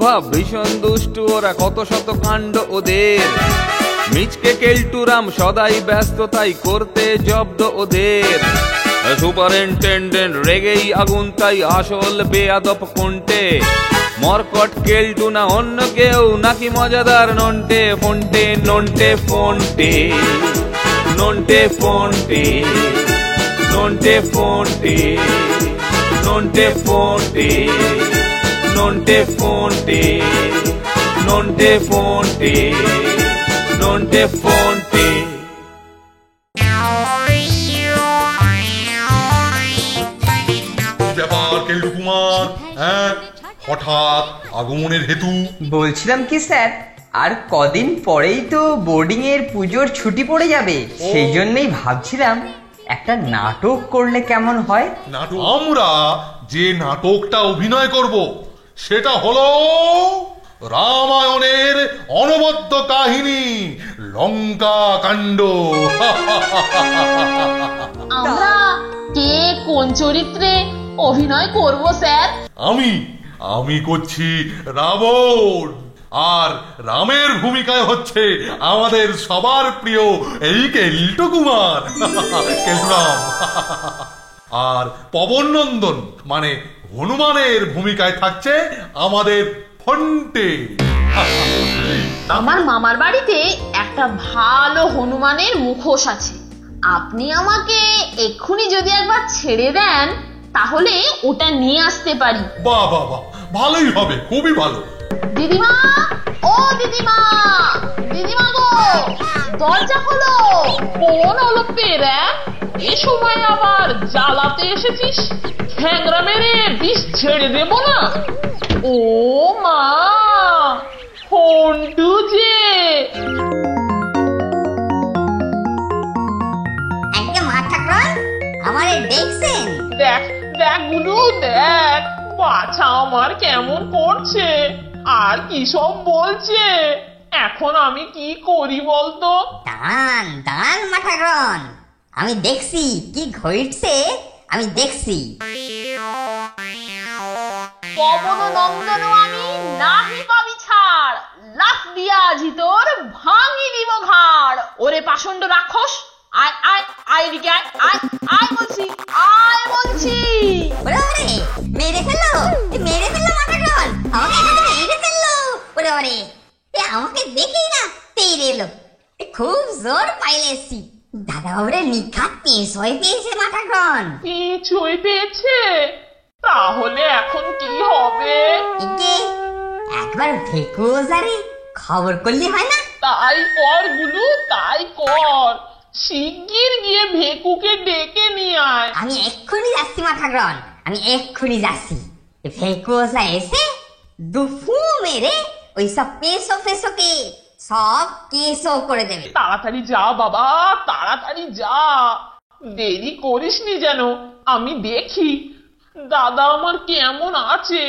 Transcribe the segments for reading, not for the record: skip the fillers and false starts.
ভাব, ভীষণ দুষ্টু ওরা, কত শত কাণ্ড ওদের। মিচকে কেলটুরাম সদাই ব্যস্ততাই করতে জব্দ ওদের। সুপারিনটেন্ডেন্ট রেগেই আগুন, তাই আসল বেয়াদব কোনটে। মরকট কেলটু না অন্য কেউ, নাকি মজাদার নন্টে ফন্টে? নন্টে ফন্টে, নন্টে ফন্টে, নন্টে ফন্টে, নন্টে ফন্টে, নন্টে ফন্টে, নন্টে ফন্টে, নন্টে ফন্টে। ব্যাপার কেলটু কুমার, হ্যাঁ হঠাৎ আগমনের হেতু? বলছিলাম কি স্যার, আর কদিন পরেই তো বোর্ডিং এর পুজোর ছুটি পড়ে যাবে, সেই জন্যই ভাবছিলাম একটা নাটক করলে কেমন হয়। নাটক? আমরা যে নাটকটা অভিনয় করব সেটা হলো রামায়ণের অনবদ্য কাহিনী, লঙ্কা কাণ্ড। আমরা কে কোন চরিত্রে অভিনয় করব স্যার? আমি করছি রাবণ, আর রামের ভূমিকায় হচ্ছে আমাদের সবার প্রিয় এই কেলটু কুমার, কেলটুরাম। আর পবন নন্দন মানে হনুমানের ভূমিকায় থাকছে আমাদের ফন্টে। আমার মামার বাড়িতে একটা ভালো হনুমানের মুখোশ আছে, আপনি আমাকে এক্ষুনি যদি একবার ছেড়ে দেন তাহলে ওটা নিয়ে আসতে পারি। বাহ বাহ বাহ, ভালোই হবে, খুবই ভালো। দিদিমা, ও দিদিমা, দিদিমা গো, দরজা খোলো। কোন হলো পেরে এ সময় আবার জ্বালাতে এসেছিস? ঠ্যাংরা মেরে বিষ ছেড়ে দেব না। ও মা, ফন্টু যে। একটা মাথা কর আমারে দেখছেন? দেখ দেখ গুলু, দেখ বাছা আমার কেমন করছে, আর কি সব বলছে। এখন আমি কি করি বলতো? দাঁড়ান দাঁড়ান মাঠাগ্রহণ, আমি দেখছি কি ঘটছে, আমি দেখছি। পবন নন্দন আমি নাহি পাবি ছাড়, লাফ দিয়া আজি তোর ভাঙি দিব ঘাড়। ওরে পাষণ্ড রাক্ষস, আয় আয় আয় দিকে আয়, আয় আয় বলছি, আয় বলছি। ওরে ওরে, মেরে ফেললো, মেরে ফেললো মাঠাগ্রহণ, আমাকে এখানে মেরে ফেললো। ওরে ওরে, আমাকে দেখেই না তেড়ে এলো, খুব জোর পাইলেছি। দাদা বাবুরে নিখাত পেঁচয় পেয়েছে মাঠাগ্রহণ। পিছুই পেয়েছে? তাহলে এখন কি হবে? একে একবার ভেকুজারে খবর করলে হয় না? তাই কর গুলু, তাই কর। শিগগির গিয়ে ভেকুকে ডেকে নিয়ে আয়। আমি এক্ষুনি যাচ্ছি মাঠাগ্রহণ, আমি এক্ষুনি যাচ্ছি। ভেকুজা এসে দুফু মেরে ওই সব পেশো ফেসোকে সব কেসো করে দেবে। তাড়াতাড়ি যা বাবা, তাড়াতাড়ি যা, দেরি করিসনি যেন। আমি দেখি দাদা আমার কেমন আছে।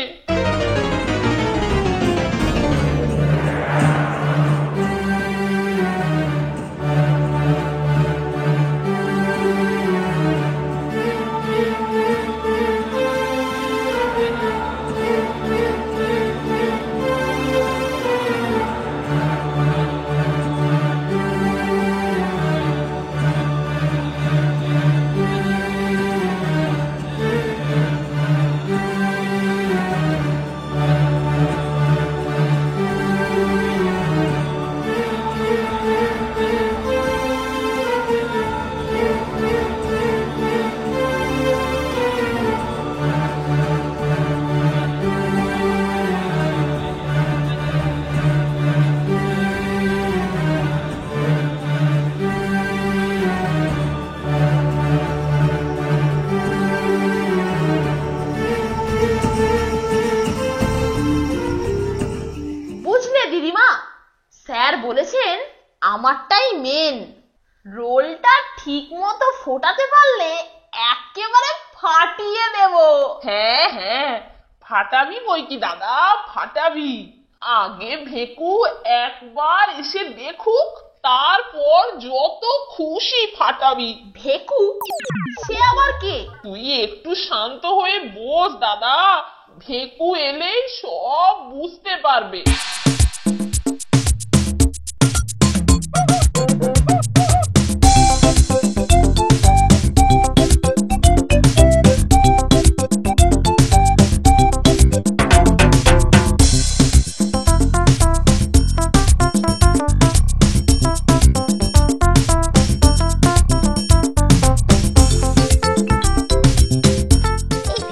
বলেছেন আমারটাই মেন, রোলটা ঠিক মতো ফোটাতে পারলে একেবারে ফাটিয়ে দেব। হ্যাঁ হ্যাঁ, ফাটাবি বই কি দাদা, ফাটাবি। আগে ভেকু একবার এসে দেখুক, তারপর যত খুশি ফাটাবি। ভেকু? সে আবার কে? তুই একটু শান্ত হয়ে বস দাদা, ভেকু এলেই সব বুঝতে পারবে।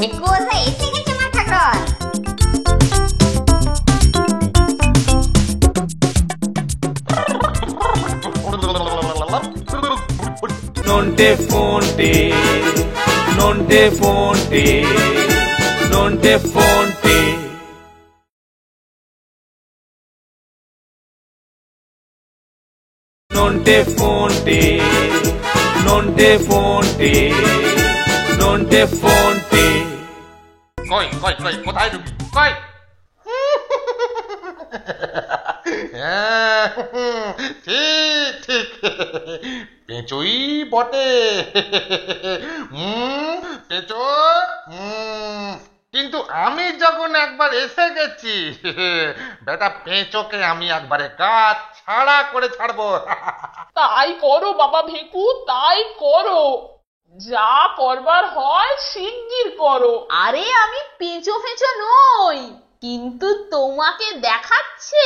ভেকু ওঝা এসে গেছে মা ঠাকুর। Nonte fonte, nonte fonte, nonte fonte. Nonte fonte, nonte fonte, nonte fonte. কই কই কই কোথায় ঢুকি কই হ্যাঁ, ঠিক ঠিক পেঁচোই বটে পেঁচো কিন্তু আমি যখন একবার এসে গেছি বেটা পেঁচোকে আমি একবারে কাজ ছাড়া করে ছাড়বো তাই করো বাবা ভেকু, তাই করো, যা করবার হয় শিগগির করো। আরে আমি পেঁচো ফেঁচো নই, কিন্তু তোমাকে দেখাচ্ছে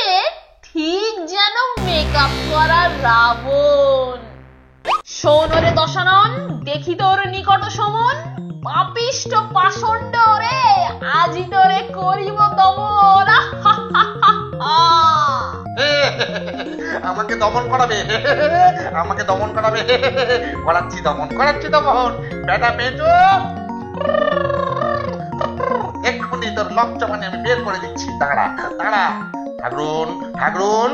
ঠিক যেন মেকআপ করা রাবণ। শোন রে দশানন, দেখি তোর নিকট সমন, পাপিষ্ট পাষণ্ড রে, আজি তোরে করিব দমন। আমাকে দমন করাবে আমাকে দমন করাবে করাচ্ছি দমন বেটা পেঁচো এক্ষুনি তোর লজ্জামানে আমি বের করে দিচ্ছি দাঁড়া দাঁড়া ঠাকুরুন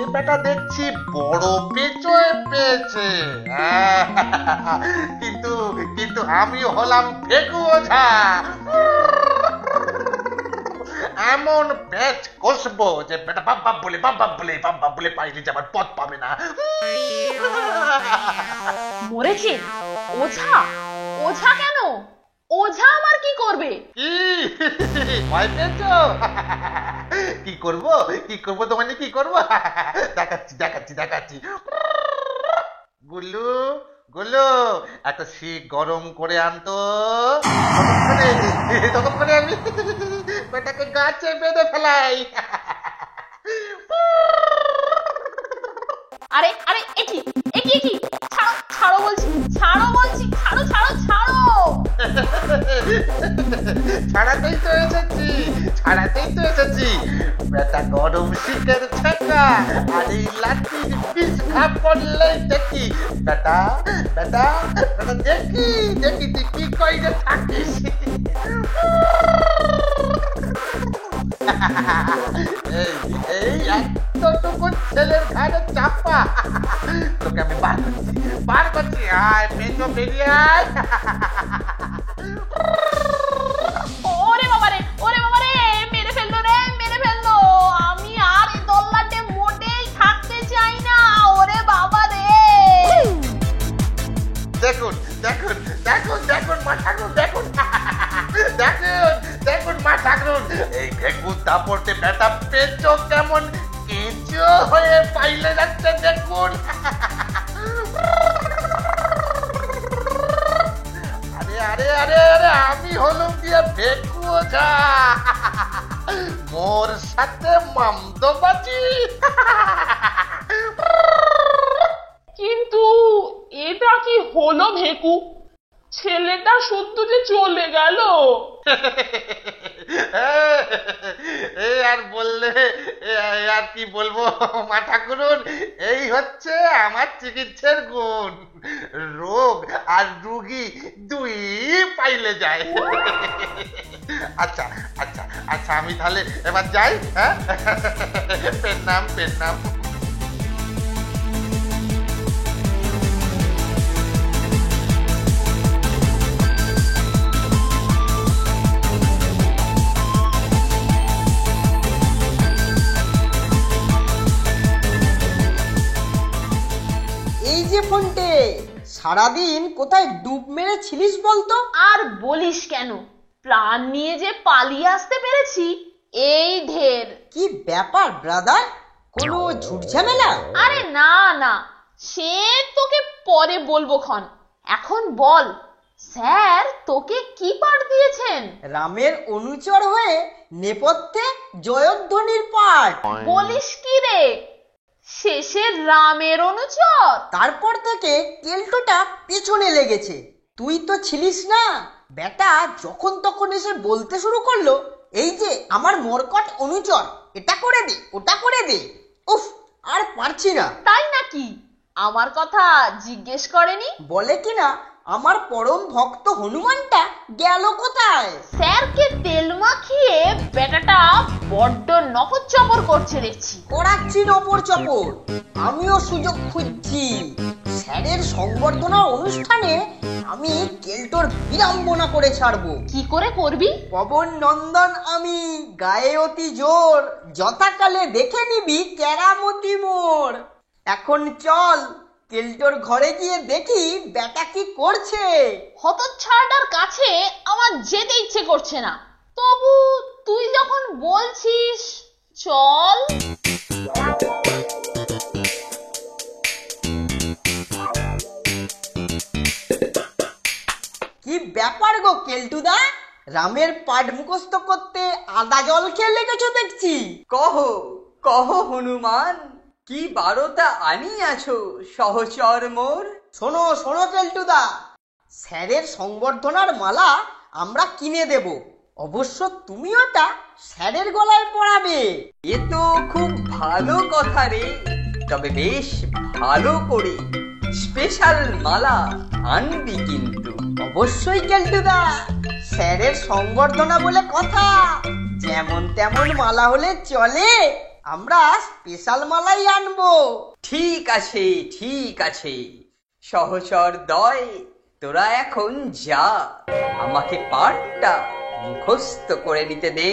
এ বেটা দেখছি বড় পেঁচো পেয়েছে কিন্তু কিন্তু আমি হলাম ভেকু ওঝা এমন পেঁচ কষবো যে বেটা বাপ বলে পাইলে যাবার পথ পাবে না মরেছে ওঝা? ওঝা কেন? ওঝা আমার কি করবে? ভয় পেয়েছো? কি করবো তোমার কি করবো দেখাচ্ছি গুল্লু একটা শিক গরম করে আনতো ততক্ষণে আমি বেটাকে গাছে বেঁধে ফেলাই আরে আরে একি ছাড়ো বলছি ছাড়ো ছাড়াতেই তো এসেছি বেটা গরম শিকের ছেঁকা আর এই লাঠির পিস খা পড়লেই দেখি বেটা দেখি তুই কি কইরে থাকিস এই এতটুকু ছেলের ঘাড়ে চাপা তোকে আমি বার করছি আয় পেঁচো বেরিয়ে আয় ওরে বাবা রে মেরে ফেললো আমি আর এই দল্লাটে মোটেই থাকতে চাই না। ওরে বাবা রে দেখুন মা ঠাকুর দেখুন মা ঠাকুর এই ভেকুর দাপড়তে বেটা পেঁচো কেমন কেঁচো হয়ে পাইলে যাচ্ছে দেখুন আরে আমি হলুম দিয়ে ভেকু ওঝা মোর সাথে মামদবাজি কিন্তু এটা কি হলো ভেকু? ছেলেটা শুদ্ধ যে চলে গেল। আর বললে আর কি বলবো মা ঠাকুরুন এই হচ্ছে আমার চিকিৎসার গুণ রোগ আর রুগী দুই পাইলে যায় আচ্ছা আমি তাহলে এবার যাই হ্যাঁ পেন নাম ফোনটে সারাদিন কোথায় ডুব মেরেছিলিস বলতো? আর বলিস কেন, প্রাণ নিয়ে যে পালিয়ে আসতে পেরেছি এই ঢের। কি ব্যাপার ব্রাদার, কোনো ঝুটঝামেলা? আরে না না, সে তোকে পরে বলবো খন। এখন বল, স্যার তোকে কি পাঠ দিয়েছেন? রামের অনুচর হয়ে নেপথ্যে জয়ধ্বনির পাঠ। বলিস কি রে, শেষে রামের অনুচর? তারপর থেকে কেল্টোটা পেছনে লেগেছে। তুই তো ছিলিস না, বেটা যখন তখন এসে বলতে শুরু করলো, এই যে আমার মরকট অনুচর, এটা করে দে ওটা করে দে। উফ, আর পারছি না। তাই নাকি? আমার কথা জিজ্ঞেস করেনি? বলে কিনা আমার পরম ভক্ত হনুমানটা গেল কোথায়। স্যারকে তেল মাখিয়ে বেটাটা বড্ড নপর চপর করছে দেখছি। করাচ্ছি নপর চপর, আমিও সুযোগ খুঁজছি। স্যারের সংবর্ধনা অনুষ্ঠানে আমি কেল্টোর বিড়ম্বনা করে ছাড়বো। কি করে করবি? পবন নন্দন আমি, গায়ে অতি জোর, যথাকালে দেখে নিবি কেরামতি মোর। এখন চল কেল্টোর ঘরে গিয়ে দেখি বেটা কি করছে। হতচ্ছাড়াটার কাছে আমার যেতে ইচ্ছে করছে না, তবু তুই যখন বলছিস চল। কি ব্যাপার গো কেল্টুদা, রামের পাঠ মুখস্থ করতে আদা জল খেয়ে লেগেছো দেখছি। কহ কহ হনুমান, কি বারোটা আনিয়াছো সহচর মোর? শোনো শোনো কেল্টুদা, স্যারের সংবর্ধনার মালা আমরা কিনে দেব, অবশ্য তুমি ওটা স্যারের গলায় পরাবে। এ তো খুব ভালো কথা রে, তবে বেশ ভালো করে স্পেশাল মালা আনবি কিন্তু। অবশ্যই কেল্টুদা, স্যারের সংবর্ধনা বলে কথা, যেমন তেমন মালা হলে চলে, আমরা স্পেশাল মালাই আনবো। ঠিক আছে ঠিক আছে, সহচর দয় তোরা এখন যা, আমাকে পাঠটা মুখস্থ করে নিতে দে।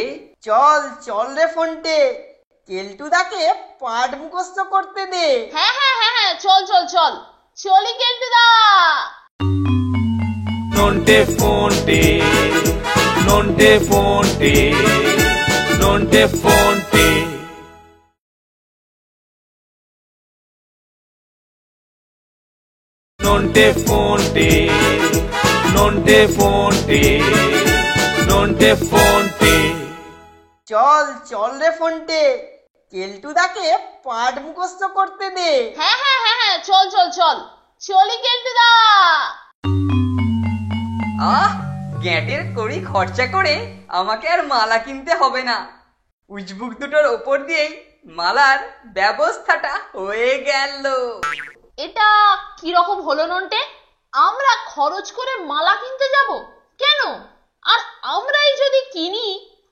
চল চল রে ফন্টে, কেল্টুদাকে পাঠ মুখস্থ করতে দে। হ্যাঁ হ্যাঁ হ্যাঁ হ্যাঁ, চল চল চল, চলি কেল্টুদা। Nonte fonte, nonte fonte, nonte fonte. Nonte fonte, nonte fonte, nonte fonte. চল চল রে ফন্টে, কেল্টুদাকে পাঠ মুখস্থ করতে দে। হ্যাঁ হ্যাঁ হ্যাঁ হ্যাঁ, চল চল চল, চলি কেল্টুদা। আহ, গ্যাটের কড়ি খরচা করে আমাকে আর মালা কিনতে হবে না, উজবুক দুটোর ওপর দিয়েই মালার ব্যবস্থাটা হয়ে গেল। এটা কি রকম হলো নন্টে? আমরা খরচ করে মালা কিনতে যাব কেন? আর আমরাই যদি কিনি,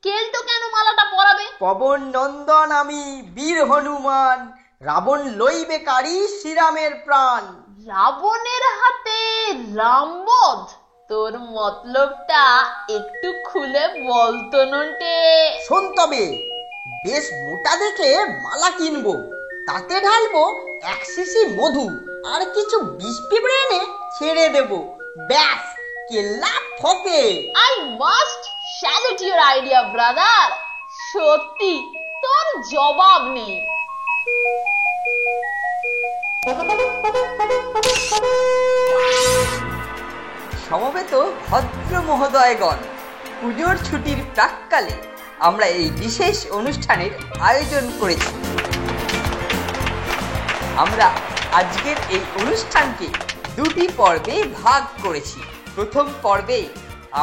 কেল্টো কেন মালাটা পরাবে? পবন নন্দন আমি, বীর হনুমান, রাবণ লইবে কারি শ্রীরামের প্রাণ। রাবণের হাতে রামবধ? তোর মতলবটা একটু খুলে বলতো নন্টে। শোন তবে, বেশ মোটা দেখে মালা কিনবো, তাতে ঢালবো 1 শিশি মধু আর কিছু বিষ পিঁপড়ে এনে ছেড়ে দেবো, ব্যাস কেল্লা ফকে। I must salute your idea, brother. সত্যি তোর জবাব নেই। সমবেত ভদ্র মহোদয়গণ, পুজোর ছুটির প্রাক্কালে আমরা এই বিশেষ অনুষ্ঠানের আয়োজন করেছি। আমরা আজকের এই অনুষ্ঠানকে দুটি পর্বে ভাগ করেছি। প্রথম পর্বে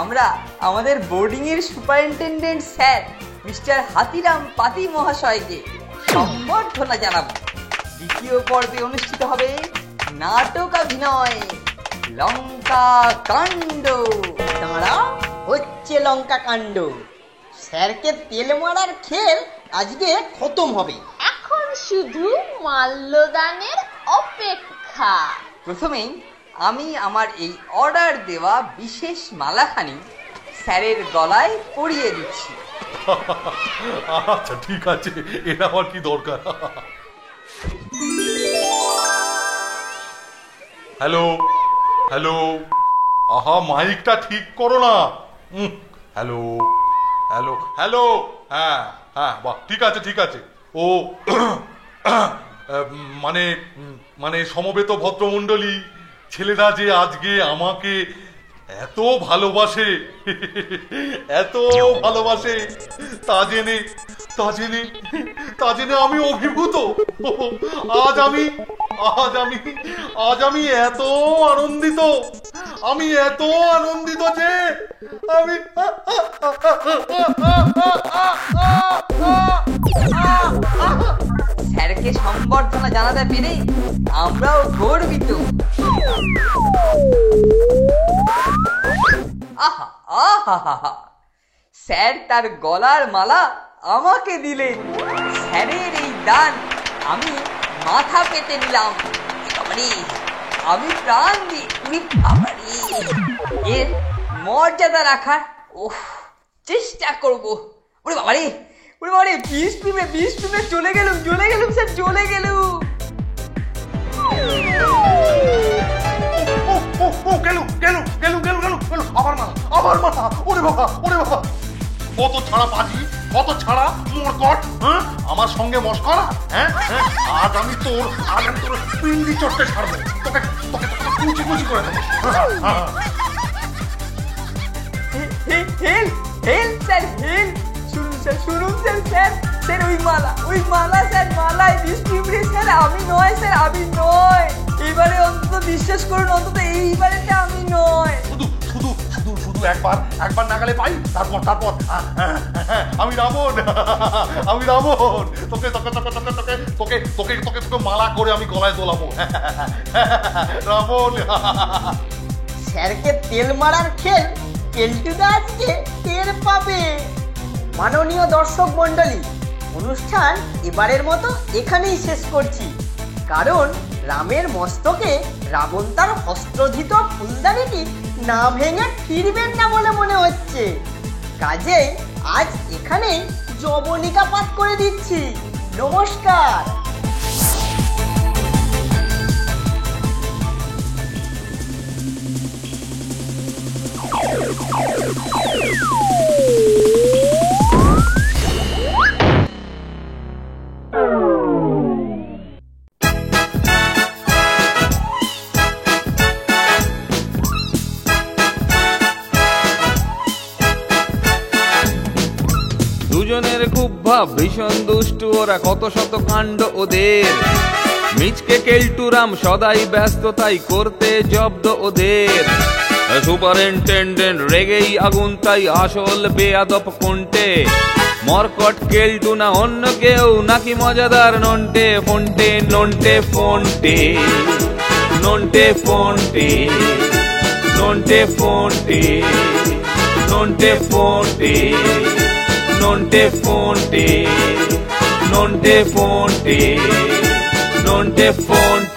আমরা আমাদের বোর্ডিংয়ের সুপারিনটেন্ডেন্ট স্যার মিস্টার হাতিরাম পাতি মহাশয়কে সম্বর্ধনা জানাবো। দ্বিতীয় পর্বে অনুষ্ঠিত হবে নাটকাভিনয় লঙ্কা কাণ্ড। দাঁড়া, হচ্ছে লঙ্কা কাণ্ড। স্যারকে তেল মারার খেল আজকে খতম হবে। এখন শুধু মাল্যদানের অপেক্ষা। প্রথমেই আমি আমার এই অর্ডার দেওয়া বিশেষ মালাখানি স্যারের গলায় পরিয়ে দিচ্ছি। আচ্ছা ঠিক আছে, এটা আমার কি দরকার। হ্যালো হ্যালো, আহা মাইকটা ঠিক করো না। হ্যালো হ্যালো হ্যালো, হ্যাঁ হ্যাঁ, বাহ, ঠিক আছে ঠিক আছে। ও মানে মানে সমবেত ভদ্রমণ্ডলী, ছেলেরা যে আজকে আমাকে এত ভালোবাসে, এত ভালোবাসে, তা জেনে আমি অভিভূত। আজ আমি এত আনন্দিত, যে আমি স্যারকে সম্বর্ধনা জানাতে পেরে আমরাও গর্বিত। আহা আহা, স্যার তার গলার মালা আমাকে দিলেন। স্যারের এই দান আমি মাথা পেতে নিলাম। আমি প্রাণ দিই এর মর্যাদা রাখার চেষ্টা করবো। ওরে বাবারে, 20 মিনিটে চলে গেলুম স্যার, চলে গেলুম। আবার মাথা, ওরে বাবা, কত ছাড়া পাজি, কত ছাড়া মোরকট, হ্যাঁ, আমার সঙ্গে মস্করা। হ্যাঁ, আজ আমি তোর পিন্ডি চটকে ছাড়বো, তোকে কুচি করে দেবো। শুনুন স্যার, ওই মালা স্যার, মালায় 20 মিনিট স্যার, আমি নয়। এবারে অন্তত বিশ্বাস করুন, অন্তত এইবারেতে আমি নয়। শুধু একবার নাগালে পাই, তারপর আমি রাবণ। তোকে মালা করে আমি গলায় দোলাবো, রাবণ। স্যারকে তেল মারার খেল কেলটুদা আজকে টের পাবে। মাননীয় দর্শক মণ্ডলী, অনুষ্ঠান এবারের মতো এখানেই শেষ করছি, কারণ রামের মস্তকে রাবণ তার হস্ত্রধৃত ফুলদানিটি না ভেঙে ফিরবেন না বলে মনে হচ্ছে। কাজেই আজ এখানেই যবনিকা পাঠ করে দিচ্ছি। নমস্কার। দুজনের খুব ভাব, ভীষণ দুষ্টু ওরা, কত শত কাণ্ড ওদের। মিচকে কেলটুরাম সদাই ব্যস্ত, তাই করতে জব্দ ওদের। সুপারিনটেন্ডেন্ট রেগেই আগুন, তাই আসল বেয়াদব কোনটে। মরকট কেলটু না অন্য কেউ, নাকি মজাদার Nonte ফোনটে। Nonte ফোনটে, Nonte ফোনটে, Nonte ফোনটে, Nonte ফোনটে, nonte fonte, nonte fonte, nonte fonte.